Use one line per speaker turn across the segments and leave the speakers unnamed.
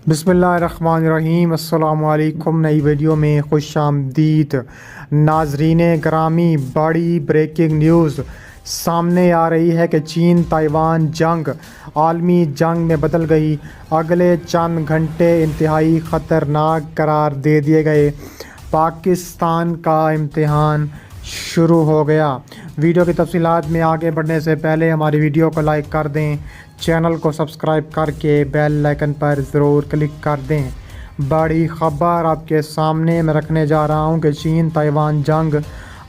बिस्मिल्लाहिर्रहमानिर्रहीम। अस्सलाम वालेकुम। नई वीडियो में खुश आमदीद। नाजरीन ग्रामी, बड़ी ब्रेकिंग न्यूज़ सामने आ रही है कि चीन ताइवान जंग आलमी जंग में बदल गई। अगले चंद घंटे इंतहाई ख़तरनाक करार दे दिए गए। पाकिस्तान का इम्तिहान शुरू हो गया। वीडियो की तफसीलात में आगे बढ़ने से पहले हमारी वीडियो को लाइक कर दें, चैनल को सब्सक्राइब करके बेल आइकन पर ज़रूर क्लिक कर दें। बड़ी ख़बर आपके सामने मैं रखने जा रहा हूं कि चीन ताइवान जंग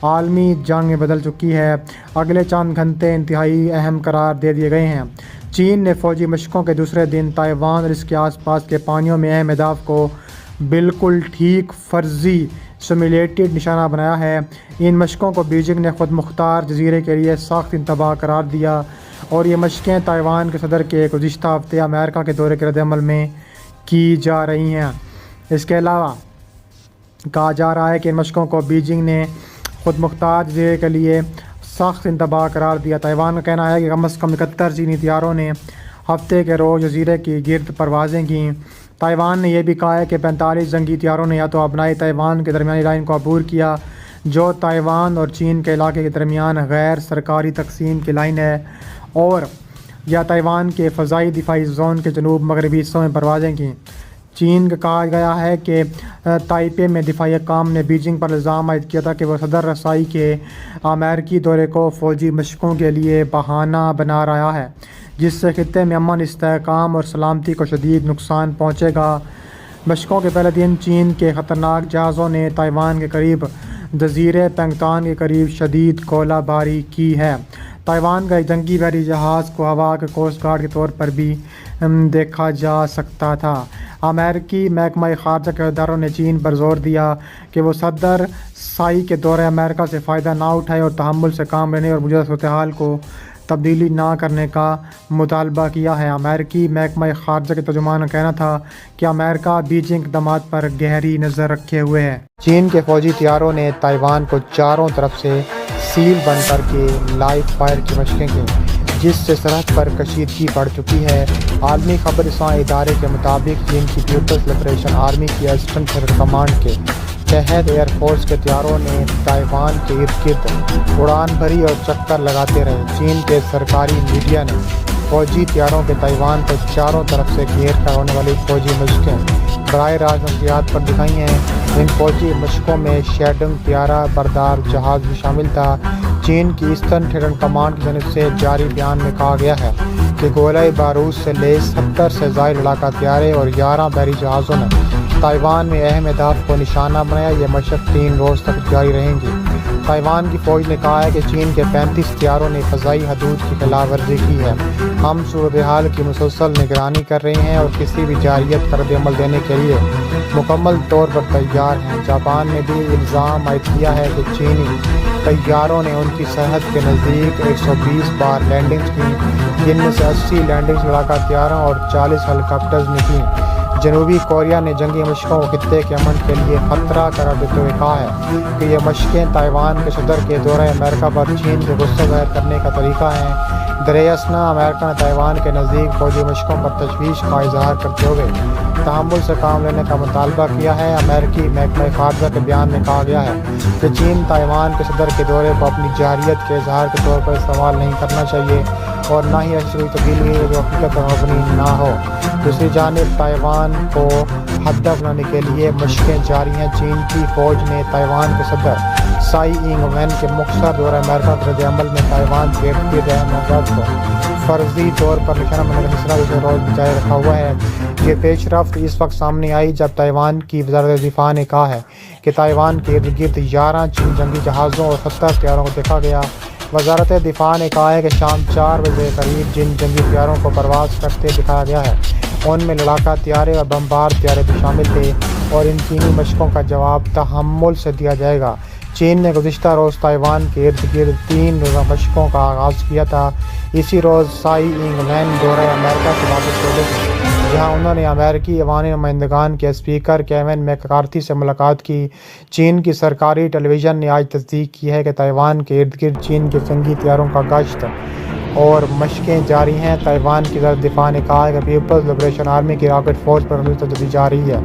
आलमी जंग में बदल चुकी है। अगले चंद घंटे इंतहाई अहम करार दे दिए गए हैं। चीन ने फ़ौजी मशक़ों के दूसरे दिन ताइवान और इसके आसपास के पानियों में अहम अहदाफ को बिल्कुल ठीक फर्जी सिमुलेटेड निशाना बनाया है। इन मशक़ों को बीजिंग ने ख़ुद मुख्तार जजीरे के लिए सख्त इंतबाह करार दिया और ये मशक़ें ताइवान के सदर के गुज़िश्ता हफ्ते अमेरिका के दौरे के रद्द-ए-अमल में की जा रही हैं। इसके अलावा कहा जा रहा है कि इन मशक़ों को बीजिंग ने ख़ुद मुख्तार जजीरे के लिए सख्त इंतबाह करार दिया। ताइवान का कहना है कि कम अज़ कम 71 चीनी तैयारों ने हफ्ते के रोज़ जजीरे की गिरद परवाज़ें की। ताइवान ने यह भी कहा है कि 45 जंगी तैयारों ने या तो अपनाई ताइवान के दरमियानी लाइन को अबूर किया, जो ताइवान और चीन के इलाके के दरमियान गैर सरकारी तकसीम की लाइन है, और या ताइवान के फ़ज़ाई दिफाई जोन के जनूब मगरबी हिस्सों में परवाज़ें की। चीन का कहा गया है कि ताइपे में दिफाई काम ने बीजिंग पर इल्ज़ाम आयद किया था कि वह सदर रसाई के अमेरिकी दौरे को फ़ौजी मशक़ों के लिए बहाना बना रहा है, जिससे खित्ते में अमन, इस्तेहकाम और सलामती को शदीद नुकसान पहुँचेगा। मशक़ों के पहले दिन चीन के ख़तरनाक जहाज़ों ने ताइवान के करीब जजीरे पेंगतान के करीब शदीद गोलाबारी की है। ताइवान का एक जंगी बहरी जहाज़ को हवा के कोस्ट गार्ड के तौर पर भी देखा जा सकता था। अमेरिकी महकमा ख़ारजा के इदारों ने चीन पर जोर दिया कि वो सदर साई के दौरे अमेरिका से फ़ायदा ना उठाए और तहम्मुल से काम लेने और मौजूदा सूरत हाल को तब्दीली ना करने का मुतालबा किया है। अमेरिकी महकमा ख़ारजा के तर्जुमान का कहना था कि अमेरिका बीजिंग इक़दामात पर गहरी नज़र रखे हुए है। चीन के फ़ौजी तैयारों ने ताइवान को चारों तरफ से सील बंद करके लाइव फायर की मशक़ें की, जिससे सरहद पर कशीदगी बढ़ चुकी है। आलमी खबरसां इदारे के मुताबिक चीन की पीपल्स लिबरेशन आर्मी की ईस्टर्न टेरिटरी कमांड के तहत एयरफोर्स के तैयारों ने ताइवान के इर्द गिर्द उड़ान भरी और चक्कर लगाते रहे। चीन के सरकारी मीडिया ने फ़ौजी तैयारों के ताइवान को चारों तरफ से घेर कर होने वाली फ़ौजी मशक़ें बराह रास्त नशरियात पर दिखाई हैं। इन फ़ौजी मशक़ों में शैडोंग तैयारा बरदार जहाज़ भी शामिल था। चीन की ईस्टर्न टेरिटरी कमांड की जानिब से जारी बयान में कहा गया है कि गोला बारूद से लैस 70 से ज़ायद लड़ाका तैयारे और 11 बहरी जहाज़ों ने ताइवान में अहम अहदाफ को निशाना बनाया। यह मशक़ 3 रोज़ तक जारी रहेंगी। ताइवान की फ़ौज ने कहा है कि चीन के 35 तैयारों ने फ़ज़ाई हदूद की खिलाफ वर्जी की है। हम सूरत हाल की मुसलसल निगरानी कर रहे हैं और किसी भी जारियत पर रद्द-ए-अमल देने के लिए मुकम्मल तौर पर तैयार हैं। जापान ने भी इल्ज़ाम आयद किया है कि चीनी तैयारों ने उनकी सरहद के नज़दीक 120 बार लैंडिंग्स की, जिनमें से 80 लैंडिंग्स लड़ाका तैयारों और 40 हेलीकॉप्टर्स ने की। जनूबी कोरिया ने जंगी मशक़ों को खित्ते के अमन के लिए ख़तरा करार देते हुए कहा है कि यह मशक़ें ताइवान के सदर के दौरे अमेरिका पर चीन के गुस्सा ज़ाहिर करने का तरीका है। दरियासना अमेरिका ने ताइवान के नज़दीक फ़ौजी मशक़ों पर तशवीश का इजहार करते हुए तहम्मुल से काम लेने का मुतालबा किया है। अमेरिकी महकमा ख़ारजा के बयान में कहा गया है कि चीन ताइवान के सदर के दौरे को अपनी जारियत के इजहार के तौर पर इस्तेमाल नहीं करना चाहिए और ना ही ऐसी कोई तब्दीली है जो हकीकत मबनी ना हो। दूसरी जानिब ताइवान को हदफ बनाने के लिए मशक़ें जारी हैं। चीन की फ़ौज ने ताइवान के सदर साई इंग वैन के मुख्तर दौरे अमेरिका के रद्द-ए-अमल में ताइवान के इर्द-गिर्द मौक़िफ़ को फर्जी तौर पर निशाना बनाने का सिलसिला दूसरे रोज़ जारी रखा हुआ है। ये पेशरफ्त इस वक्त सामने आई जब ताइवान की वज़ारत दिफ़ा ने कहा है कि ताइवान के इर्द गिर्द 11 चीनी जंगी जहाज़ों और 70 तैयारों को देखा गया। वज़ारत दिफ़ा ने कहा है कि शाम 4 बजे के करीब जिन जंगी तैयारों को परवाज़ करते दिखाया गया है, उनमें लड़ाका तैयारे और बमबार तैयारे भी शामिल थे और इन चीनी मशक़ों का जवाब तहम्मुल से दिया जाएगा। चीन ने गुज़िश्ता रोज़ ताइवान के इर्द गिर्द 3 रोज़ा मशक़ों का आगाज़ किया था। इसी रोज़ साई इंग वैन दौरे अमेरिका से वापस हो गए, जहाँ उन्होंने अमेरिकी अवामी नुमाइंदगान के स्पीकर केविन मैकार्थी से मुलाकात की। चीन की सरकारी टेलीविज़न ने आज तस्दीक की है कि ताइवान के इर्द गिर्द चीन के जंगी तैयारों का गश्त اور مشقیں جاری ہیں۔ تائیوان کی وزارت دفاع نے کہا ہے کہ پیپلز لبریشن آرمی کی راکٹ فوج پر خصوصی تجدید جاری ہے،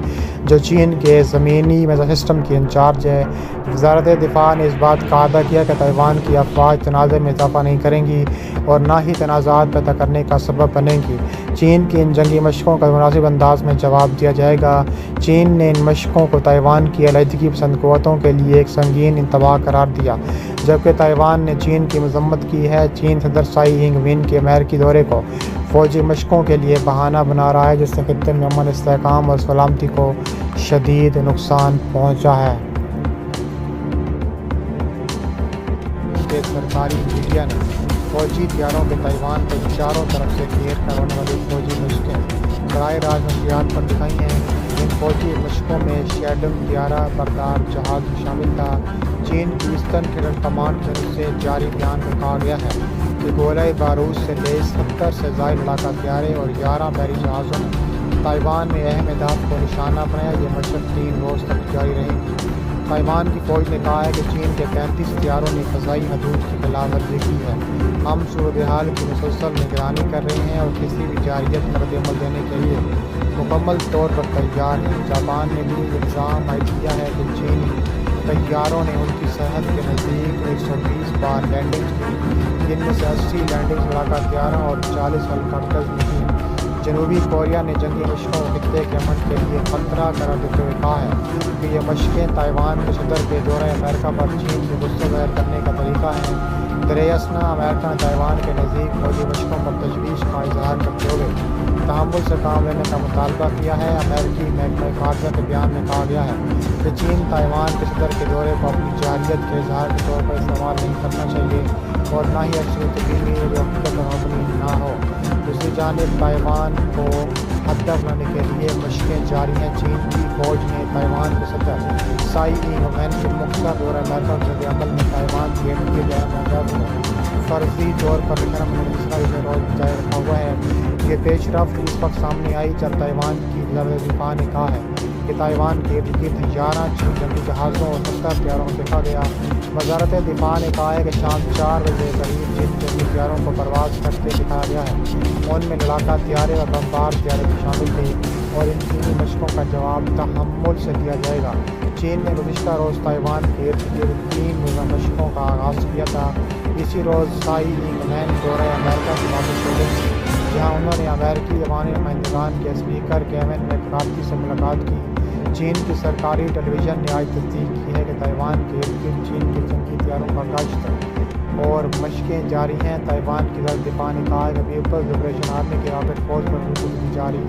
جو چین کے زمینی میزائل سسٹم کی انچارج ہے۔ وزارت دفاع نے اس بات کا اعادہ کیا کہ تائیوان کی افواج تنازع میں اضافہ نہیں کریں گی اور نہ ہی تنازعات پیدا کرنے کا سبب بنیں گی۔ چین کی ان جنگی مشقوں کا مناسب انداز میں جواب دیا جائے گا۔ چین نے ان مشقوں کو تائیوان کی علیحدگی پسند قوتوں کے لیے ایک سنگین انتباہ قرار دیا، جبکہ تائیوان نے چین کی مذمت کی ہے۔ چین صدر ژائی انگ وین کے امریکی دورے کو فوجی مشقوں کے لیے بہانہ بنا رہا ہے، جس سے خطے میں امن، استحکام اور سلامتی کو شدید نقصان پہنچا ہے۔ کہ سرکاری میڈیا نے فوجی طیاروں کے تائیوان کو چاروں طرف سے گھیر کر ہونے والی فوجی مشقیں براہ راست نشریات پر دکھائی ہیں۔ ان فوجی مشقوں میں شیڈنگ طیارہ بردار جہاز بھی شامل تھا۔ چین کی ایسٹرن کمانڈ کی طرف سے جاری بیان میں کہا گیا ہے کہ گولہ بارود سے لیس 70 سے زائد لڑاکا طیارے اور 11 بحری جہازوں نے تائیوان میں اہم اہداف کو نشانہ بنایا۔ یہ مشق 3 روز تک جاری رہے گی۔ تائیوان کی فوج نے کہا ہے کہ چین کے 35 طیاروں نے فضائی حدود کی خلاف ورزی کی ہے۔ ہم صورتحال کی مسلسل نگرانی کر رہے ہیں اور کسی بھی جارحیت پر رد عمل دینے کے لیے مکمل طور پر تیار ہیں۔ جاپان نے بھی الزام عائد کیا ہے کہ چینی طیاروں نے ان کی سرحد کے نزدیک 120 بار لینڈنگز کی، جن میں سے 80 لینڈنگز لڑاکا طیاروں اور 40 ہیلی کاپٹرز میں کی۔ جنوبی کوریا نے جنگی مشقوں کو خطے کے امن کے لیے خطرہ قرار دیتے ہوئے کہا ہے کہ یہ مشقیں تائیوان کے صدر کے دورہ امریکہ پر چین سے غصہ ظاہر کرنے کا طریقہ ہیں۔ دریں اثنا امریکہ نے تائیوان کے نزدیک فوجی مشقوں پر تشویش کا اظہار کرتے ہوئے تحمل سے کام لینے کا مطالبہ کیا ہے۔ امریکی محکمہ خارجہ کے بیان میں کہا گیا ہے کہ چین تائیوان کے صدر کے دورے کو اپنی جارحیت کے اظہار کے طور پر استعمال نہیں کرنا چاہیے اور نہ ہی ایسی تبدیلی جو حقیقت پر مبنی نہ ہو۔ دوسری جانب تائیوان کو ہدف بنانے کے لیے مشقیں جاری ہیں۔ چین کی فوج نے تائیوان کے صدر ژائی انگ وین کے مختصر دورہ امریکہ کے رد عمل میں تائیوان کی کیے گئے اہداف کو فرضی طور پر نشانہ بنانے کا سلسلہ روز جاری رکھا ہوا ہے۔ یہ پیش رفت اس وقت سامنے آئی جب تائیوان کی وزارت دفاع نے کہا ہے کہ تائیوان کے ارد گرد 11 جنگی جہازوں اور 70 طیاروں کو دیکھا گیا۔ وزارت دفاع نے کہا ہے کہ شام 4 بجے قریب جن جنگی طیاروں کو پرواز کرتے دکھایا گیا ہے ان میں لڑاکا طیارے اور بمبار طیارے بھی شامل تھے اور ان چینی مشقوں کا جواب تحمل سے دیا جائے گا۔ چین نے گزشتہ روز تائیوان کے ارد گرد 3 مشقوں کا آغاز کیا تھا۔ اسی روز ژائی انگ وین دورہ امریکہ سے واپس ہو گئے، جہاں انہوں نے امریکی عوامی نمائندگان کے اسپیکر کیون میکارتھی سے ملاقات کی۔ چین کی سرکاری ٹیلی ویژن نے آج تصدیق کی ہے کہ تائیوان کے ارد گرد چین کے جنگی طیاروں کا گشت اور مشقیں جاری ہیں۔ تائیوان کی وزارت دفاع نے کہا ہے کہ پیپلز لبریشن آرمی کی راکٹ فوج پر خصوصی تجدید جاری ہے۔